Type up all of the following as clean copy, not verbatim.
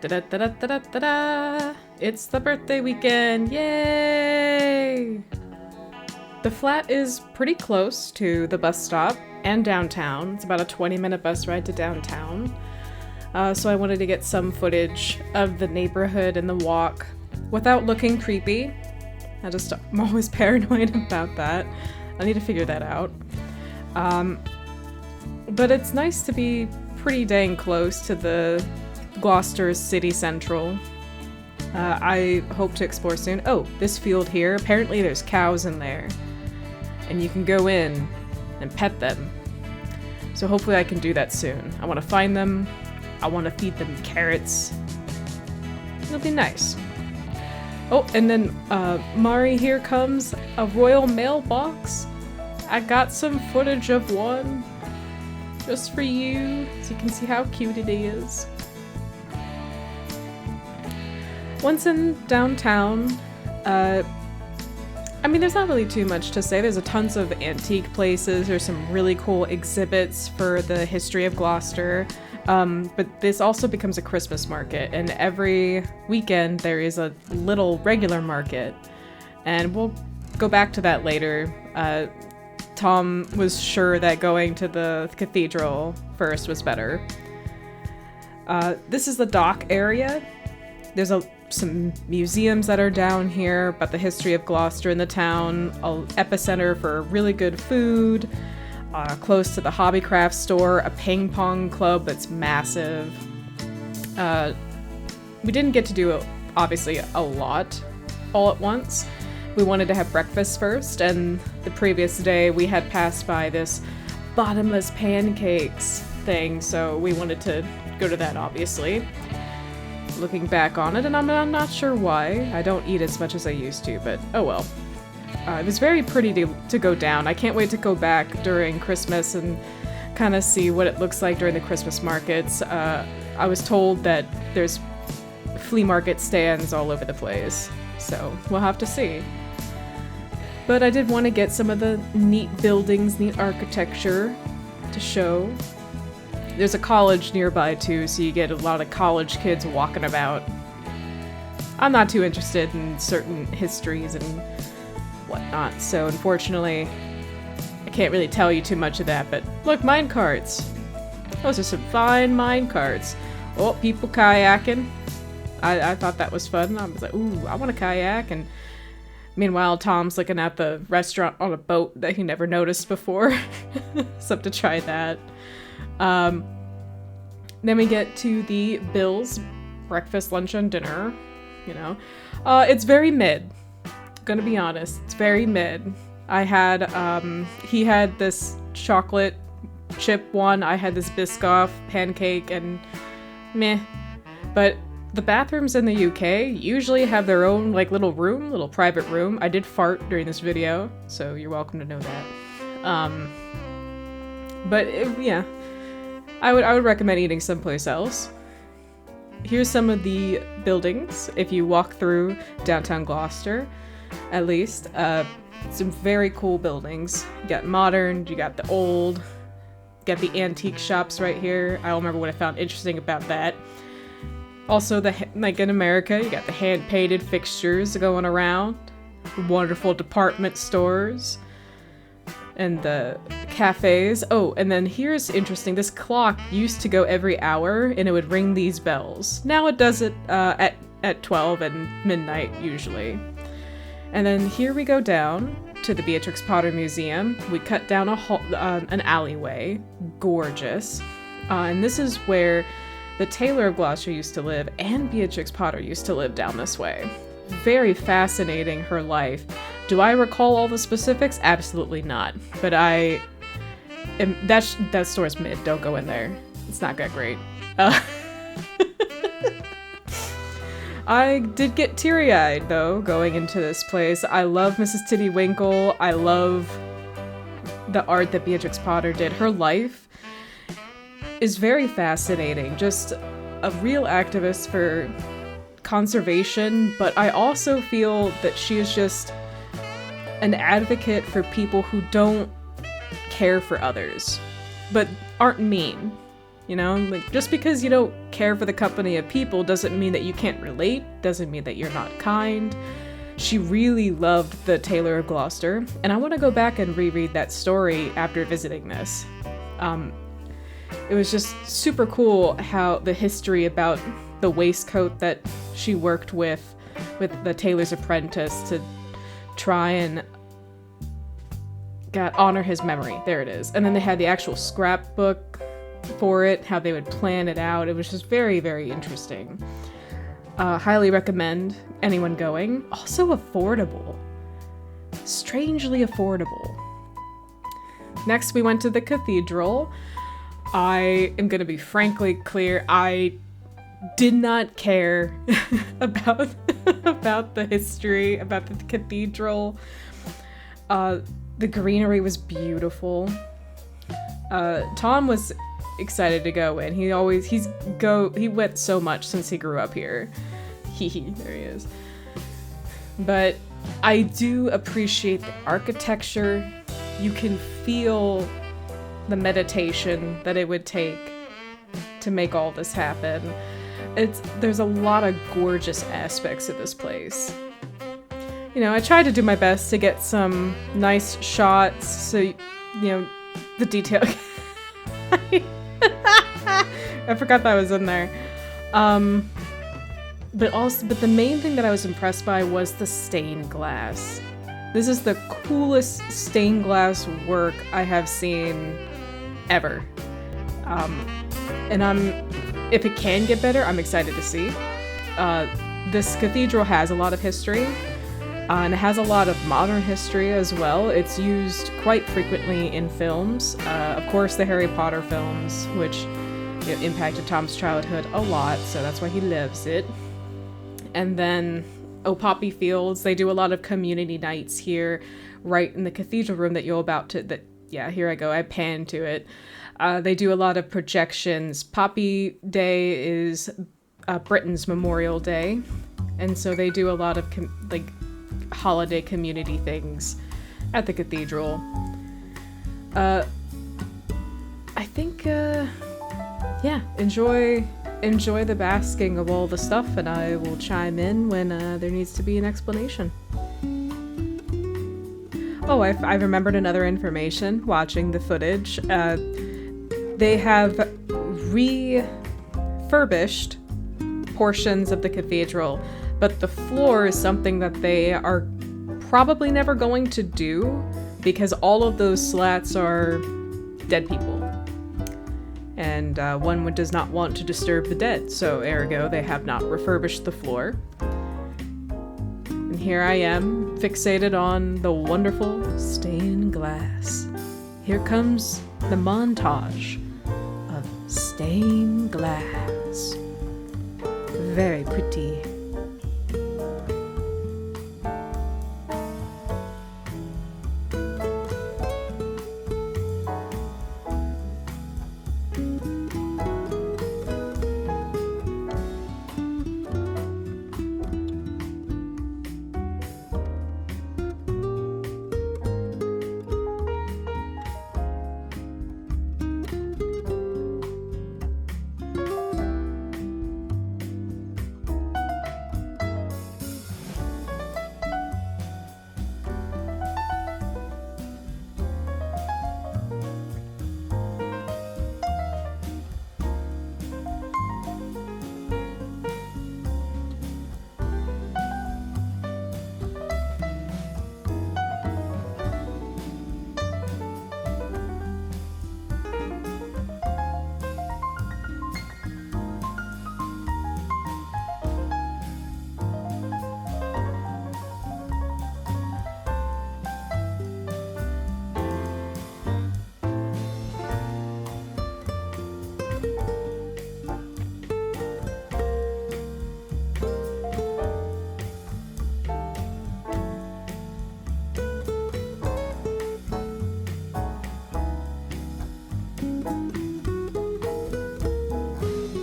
Da-da-da-da-da-da-da! It's the birthday weekend! Yay! The flat is pretty close to the bus stop and downtown. It's about a 20-minute bus ride to downtown. So I wanted to get some footage of the neighborhood and the walk without looking creepy. I'm always paranoid about that. I need to figure that out. But it's nice to be pretty dang close to the Glouster city central. I hope to explore soon. Oh, this field here, apparently there's cows in there. And you can go in and pet them. So hopefully I can do that soon. I want to find them. I want to feed them carrots. It'll be nice. Oh, and then Mari, here comes a royal mailbox. I got some footage of one just for you, so you can see how cute it is. Once in downtown, I mean, there's not really too much to say. There's tons of antique places. There's some really cool exhibits for the history of Gloucester. But this also becomes a Christmas market, and every weekend there is a little regular market. And we'll go back to that later. Tom was sure that going to the Cathedral first was better. This is the dock area. There's some museums that are down here about the history of Gloucester in the town, an epicenter for really good food, close to the hobbycraft store, a ping pong club that's massive. We didn't get to do, obviously, a lot all at once. We wanted to have breakfast first, and the previous day we had passed by this bottomless pancakes thing, so we wanted to go to that, obviously. Looking back on it, and I'm not sure why. I don't eat as much as I used to, but oh well. It was very pretty to go down. I can't wait to go back during Christmas and kind of see what it looks like during the Christmas markets. I was told that there's flea market stands all over the place, so we'll have to see. But I did want to get some of the neat buildings, neat architecture to show. There's a college nearby too, so you get a lot of college kids walking about. I'm not too interested in certain histories and whatnot, so unfortunately I can't really tell you too much of that, but look, minecarts! Those are some fine minecarts. Oh, people kayaking. I thought that was fun. I was like, ooh, I want to kayak, and meanwhile Tom's looking at the restaurant on a boat that he never noticed before. So to try that. Then we get to the Bill's breakfast, lunch, and dinner, you know. It's very mid. Gonna be honest, it's very mid. I had, he had this chocolate chip one, I had this Biscoff pancake, and meh. But the bathrooms in the UK usually have their own, like, little private room. I did fart during this video, so you're welcome to know that. Yeah. I would recommend eating someplace else. Here's some of the buildings, if you walk through downtown Gloucester, at least. Some very cool buildings. You got modern, you got the old, you got the antique shops right here. I don't remember what I found interesting about that. Also, like in America, you got the hand-painted fixtures going around, wonderful department stores, and the cafes. Oh, and then here's interesting. This clock used to go every hour, and it would ring these bells. Now it does it at 12 and midnight, usually. And then here we go down to the Beatrix Potter Museum. We cut down an alleyway. Gorgeous. And this is where the Tailor of Gloucester used to live, and Beatrix Potter used to live down this way. Very fascinating, her life. Do I recall all the specifics? Absolutely not. But that store's mid. Don't go in there. It's not that great. I did get teary-eyed, though, going into this place. I love Mrs. Tittywinkle. I love the art that Beatrix Potter did. Her life is very fascinating. Just a real activist for conservation, but I also feel that she is just an advocate for people who don't care for others, but aren't mean. You know, like, just because you don't care for the company of people doesn't mean that you can't relate, doesn't mean that you're not kind. She really loved the Tailor of Glouster, and I want to go back and reread that story after visiting this. It was just super cool how the history about the waistcoat that she worked with the tailor's apprentice to try and honor his memory. There it is. And then they had the actual scrapbook for it, how they would plan it out. It was just very, very interesting. Highly recommend anyone going. Also affordable. Strangely affordable. Next, we went to the Cathedral. I am going to be frankly clear. I did not care about the history, about the Cathedral. The greenery was beautiful. Tom was excited to go in. He went so much since he grew up here. There he is. But I do appreciate the architecture. You can feel the meditation that it would take to make all this happen. There's a lot of gorgeous aspects of this place. You know, I tried to do my best to get some nice shots, so, you know, the detail. I forgot that was in there. But the main thing that I was impressed by was the stained glass. This is the coolest stained glass work I have seen ever. And if it can get better, I'm excited to see. This cathedral has a lot of history. And it has a lot of modern history as well. It's used quite frequently in films. Of course, the Harry Potter films, which impacted Tom's childhood a lot, so that's why he loves it. And then, Poppy Fields, they do a lot of community nights here, right in the cathedral room that you're about to... here I go, I panned to it. They do a lot of projections. Poppy Day is Britain's Memorial Day, and so they do a lot of holiday community things at the cathedral. I think enjoy the basking of all the stuff, and I will chime in when there needs to be an explanation. Oh, I remembered another information watching the footage. They have refurbished portions of the cathedral, but the floor is something that they are probably never going to do because all of those slats are dead people. And one does not want to disturb the dead, so ergo they have not refurbished the floor. And here I am, fixated on the wonderful stained glass. Here comes the montage of stained glass. Very pretty.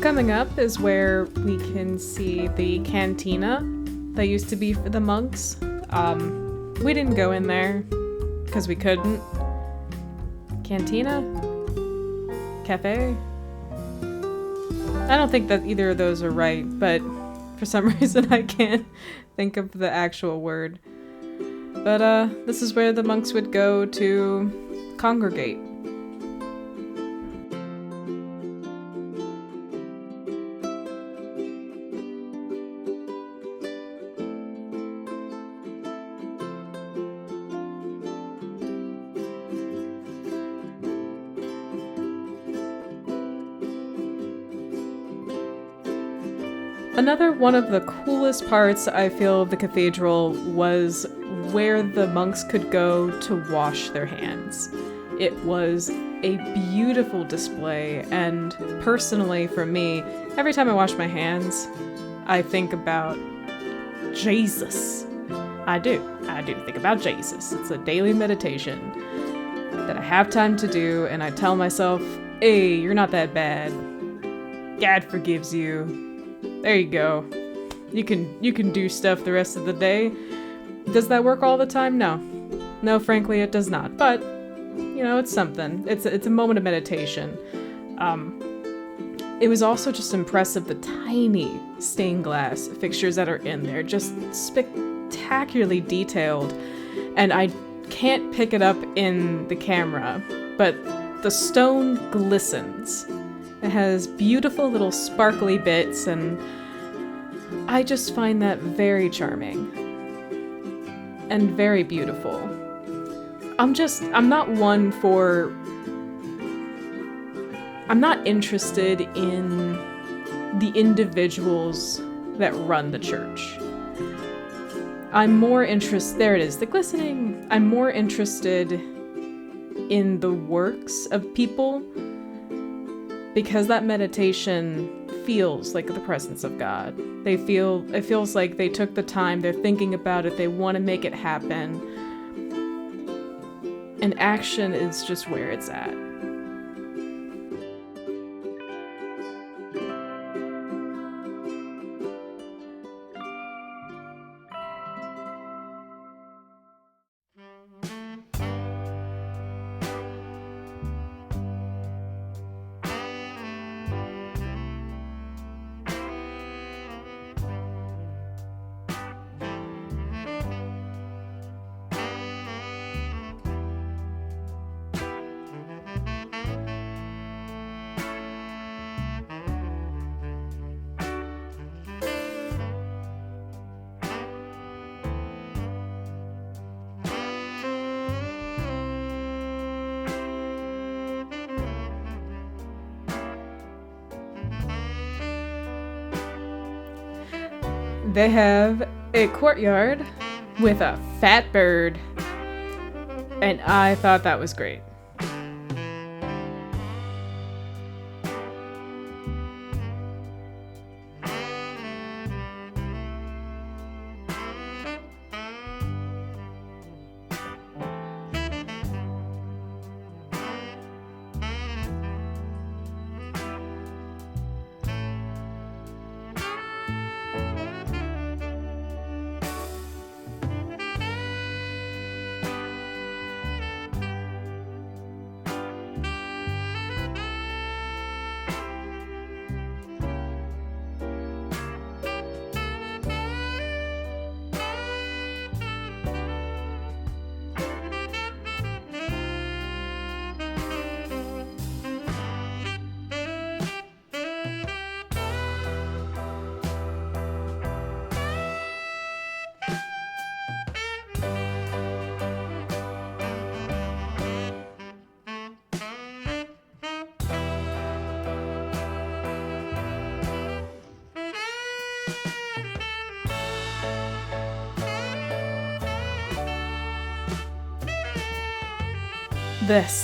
Coming up is where we can see the cantina that used to be for the monks. We didn't go in there because we couldn't. Cantina? Cafe? I don't think that either of those are right, but for some reason I can't think of the actual word. But this is where the monks would go to congregate. Another one of the coolest parts, I feel, of the cathedral was where the monks could go to wash their hands. It was a beautiful display, and personally for me, every time I wash my hands, I think about Jesus. I do think about Jesus. It's a daily meditation that I have time to do, and I tell myself, hey, you're not that bad. God forgives you. There you go. You can do stuff the rest of the day. Does that work all the time? No. No, frankly, it does not. But, it's something. It's a moment of meditation. It was also just impressive, the tiny stained glass fixtures that are in there. Just spectacularly detailed. And I can't pick it up in the camera, but the stone glistens. It has beautiful little sparkly bits, and I just find that very charming and very beautiful. I'm not interested in the individuals that run the church. There it is, the glistening. I'm more interested in the works of people, because that meditation feels like the presence of God. It feels like they took the time, they're thinking about it, they want to make it happen. And action is just where it's at. They have a courtyard with a fat bird, and I thought that was great.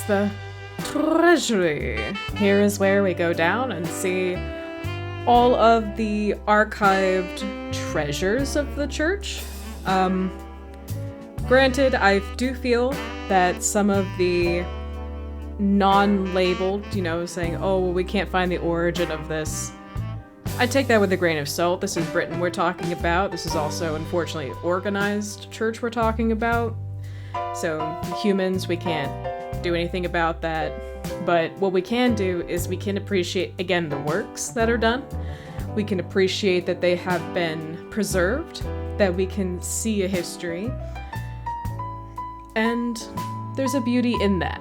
The treasury. Here is where we go down and see all of the archived treasures of the church. Granted, I do feel that some of the non-labeled, saying, oh, well, we can't find the origin of this, I take that with a grain of salt. This is Britain we're talking about. This is also, unfortunately, organized church we're talking about. So humans, we can't do anything about that. But what we can do is we can appreciate, again, the works that are done. We can appreciate that they have been preserved, that we can see a history. And there's a beauty in that.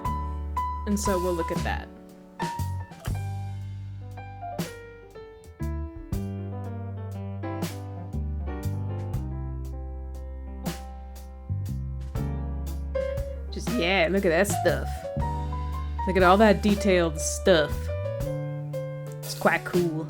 And so we'll look at that. Just, yeah, look at that stuff. Look at all that detailed stuff. It's quite cool.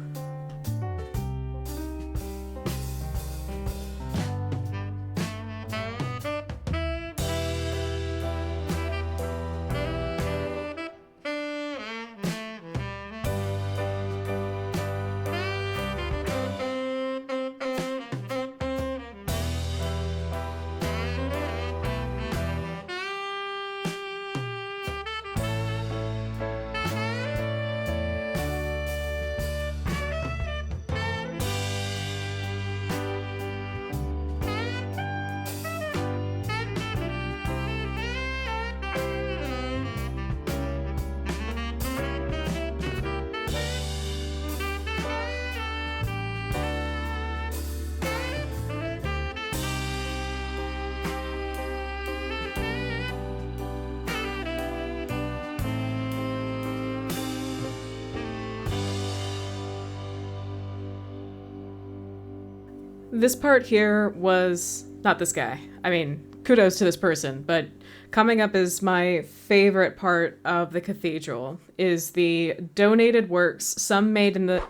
This part here was not this guy. I mean, kudos to this person, but coming up as my favorite part of the cathedral is the donated works, some made in it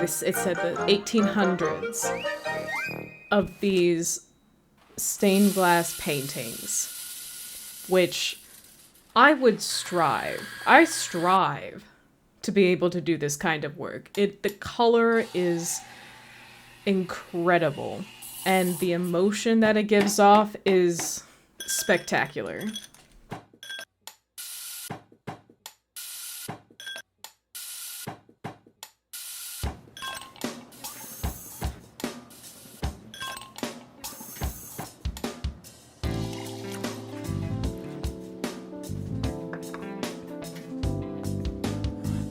said the 1800s, of these stained glass paintings, which I strive to be able to do this kind of work. The color is incredible, and the emotion that it gives off is spectacular.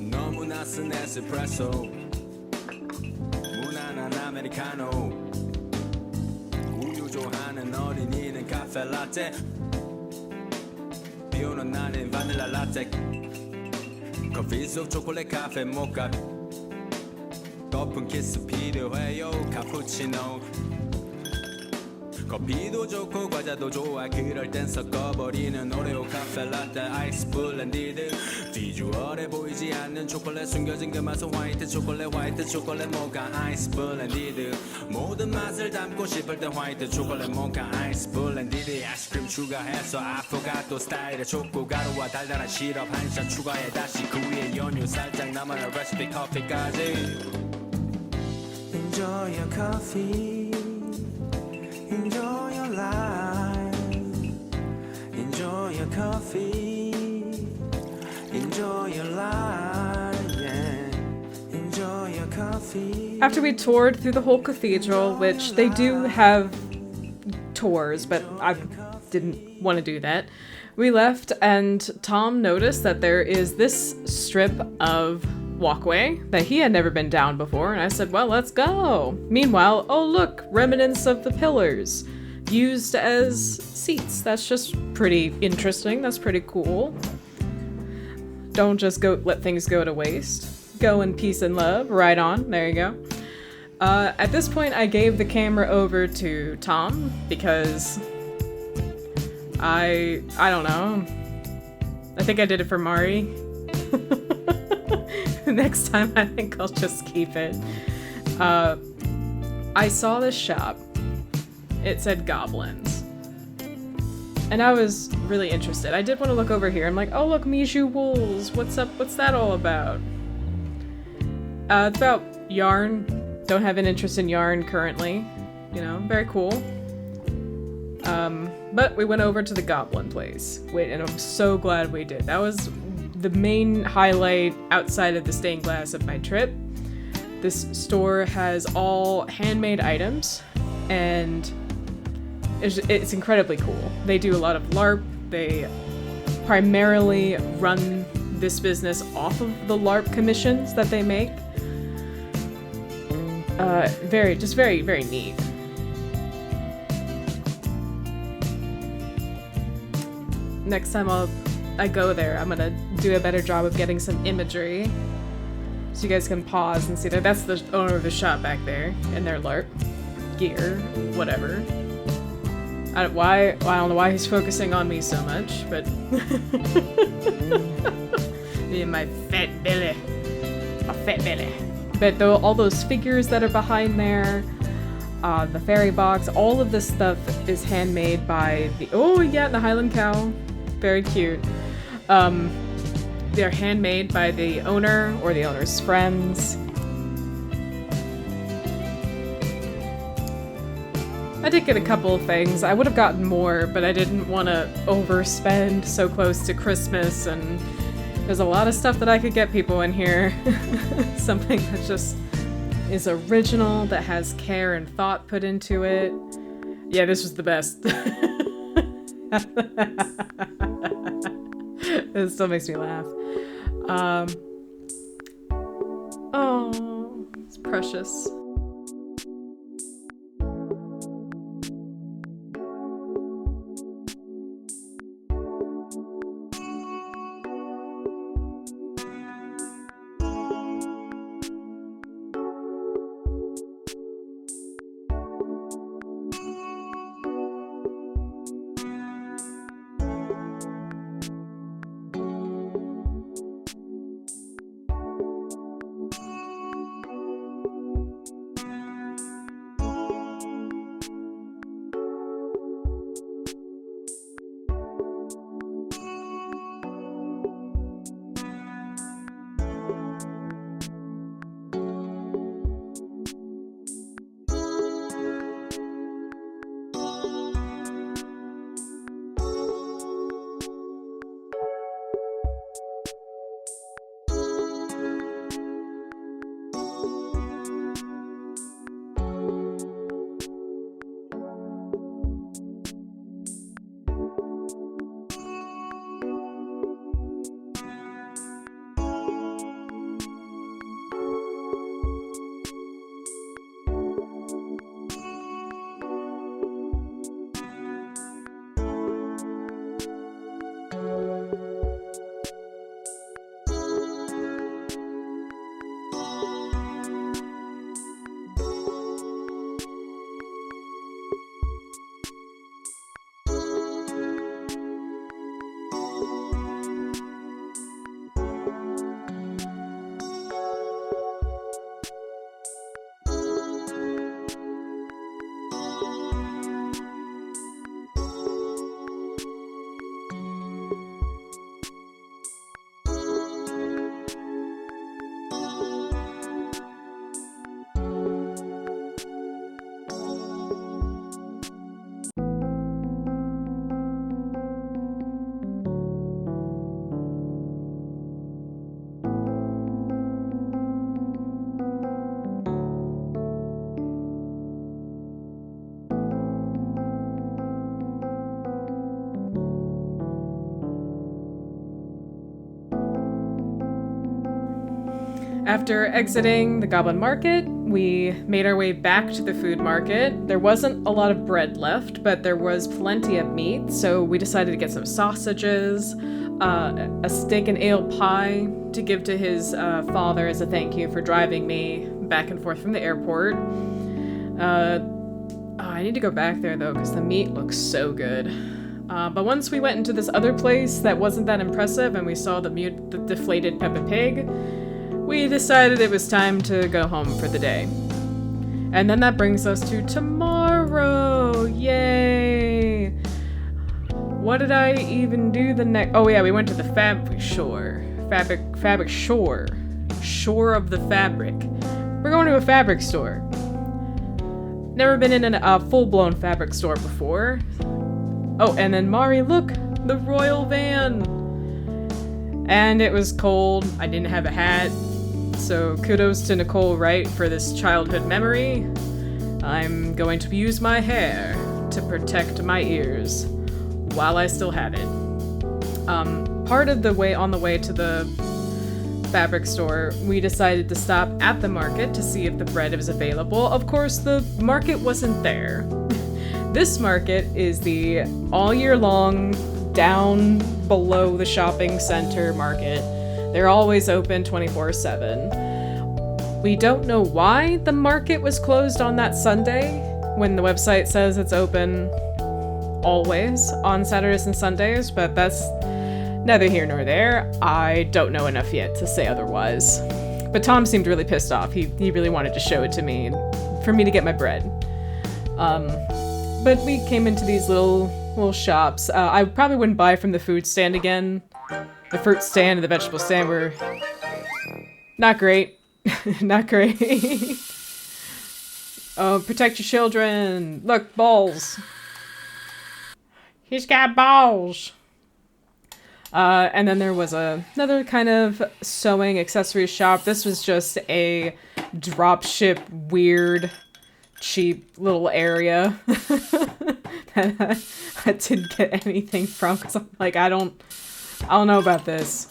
너무나 쓴 에스프레소 무난한 아메리카노 우유 좋아하는 어린이는 카페 라떼 비오는 날엔 바닐라 라떼 커피 속 초콜릿 카페 모카 거품 키스 필요해요 카푸치노 커피도 좋고 과자도 좋아 그럴 땐 섞어버리는 오레오 카페 라떼 아이스 블렌디드 비주얼에 보이지 않는 초콜릿 숨겨진 그 맛은 화이트 초콜릿 모카 아이스 블렌디드 모든 맛을 담고 싶을 땐 화이트 초콜릿 모카 아이스 블렌디드 아이스크림 추가해서 아포가토 스타일의 초코가루와 달달한 시럽 한 샷 추가해 다시 그 위에 연유 살짝 나만의 레시피 커피까지 Enjoy your coffee Enjoy your life Enjoy your coffee Enjoy your life yeah. Enjoy your coffee After we toured through the whole cathedral, which they do have tours, but I didn't want to do that, we left and Tom noticed that there is this strip of walkway that he had never been down before, and I said, well, let's go. Meanwhile, oh look, remnants of the pillars used as seats. That's just pretty interesting. That's pretty cool. Don't just let things go to waste. Go in peace and love. Right on. There you go. At this point, I gave the camera over to Tom because I don't know. I think I did it for Mari. Next time, I think I'll just keep it. I saw this shop. It said goblins. And I was really interested. I did want to look over here. I'm like, oh look, Miju wools. What's up? What's that all about? It's about yarn. Don't have an interest in yarn currently. You know, very cool. But we went over to the goblin place. And I'm so glad we did. That was the main highlight outside of the stained glass of my trip. This store has all handmade items, and it's incredibly cool. They do a lot of LARP. They primarily run this business off of the LARP commissions that they make. Very, very neat. Next time I go there, I'm gonna do a better job of getting some imagery, so you guys can pause and see that. That's the owner of the shop back there in their LARP gear, whatever. I don't know why he's focusing on me so much, but me and my fat belly, But all those figures that are behind there, the fairy box, all of this stuff is handmade by the Highland cow, very cute. They're handmade by the owner or the owner's friends. I did get a couple of things. I would have gotten more, but I didn't want to overspend so close to Christmas, and there's a lot of stuff that I could get people in here. Something that just is original, that has care and thought put into it. Yeah, this was the best. It still makes me laugh. Oh, it's precious. After exiting the Goblin Market, we made our way back to the food market. There wasn't a lot of bread left, but there was plenty of meat, so we decided to get some sausages, a steak and ale pie to give to his father as a thank you for driving me back and forth from the airport. I need to go back there, though, because the meat looks so good. But once we went into this other place that wasn't that impressive and we saw the deflated Peppa Pig, we decided it was time to go home for the day. And then that brings us to tomorrow! Yay! What did I even do the next... Oh yeah, we went to the fabric shore. Shore of the fabric. We're going to a fabric store. Never been in a full-blown fabric store before. Oh, and then Mari, look! The royal van! And it was cold. I didn't have a hat. So kudos to Nicole Wright for this childhood memory. I'm going to use my hair to protect my ears while I still have it. Part of the way on the way to the fabric store, we decided to stop at the market to see if the bread was available. Of course, the market wasn't there. This market is the all year long, down below the shopping center market. They're always open 24/7. We don't know why the market was closed on that Sunday when the website says it's open always on Saturdays and Sundays, but that's neither here nor there. I don't know enough yet to say otherwise. But Tom seemed really pissed off. He really wanted to show it to me for me to get my bread. But we came into these little shops. I probably wouldn't buy from the food stand again. The fruit stand and the vegetable stand were not great. Not great. Oh, protect your children. Look, balls. He's got balls. And then there was another kind of sewing accessory shop. This was just a dropship, weird, cheap little area that I didn't get anything from because I'm like, I don't know about this.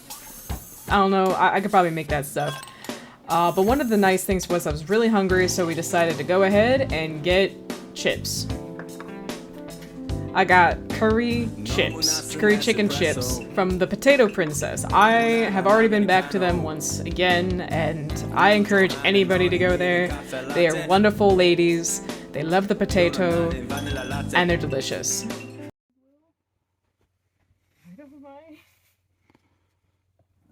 I don't know. I could probably make that stuff. But one of the nice things was I was really hungry, so we decided to go ahead and get chips. I got curry chicken chips from the Potato Princess. I have already been back to them once again, and I encourage anybody to go there. They are wonderful ladies. They love the potato, and they're delicious.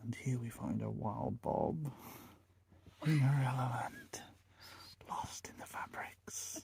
And here we find a wild bob. Irrelevant. Lost in the fabrics.